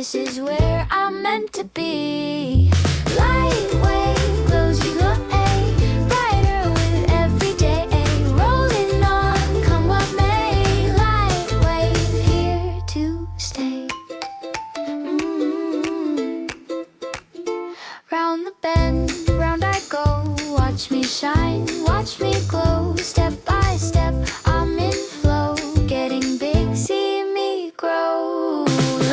this is where I'm meant to be. Lightwave glows you away, brighter with every day. Rolling on, come what may. Lightwave here to stay. Round the bend, round I go. Watch me shine, watch me glow. Step by step, I'm in flow. Getting big, see me grow.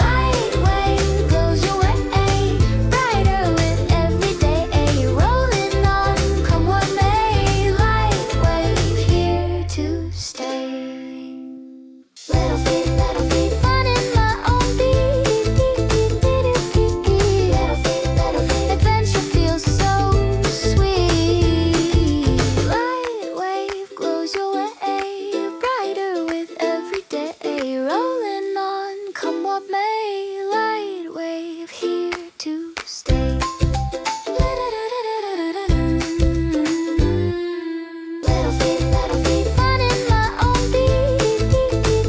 Lightwave glows your way, brighter with every day. Rolling on, come what may. Lightwave here to stay. Little feet, fun in my own beat. Little feet, adventure feels so sweet. Lightwave glows your way, brighter with every day. Rolling on, come what may. Lightwave here to stay. Little feet, fun in my own beat.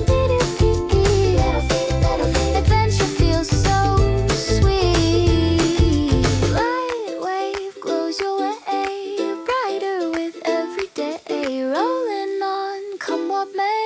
Little feet, adventure feels so sweet. Lightwave glows your way, brighter with every day. Rolling on, come what may.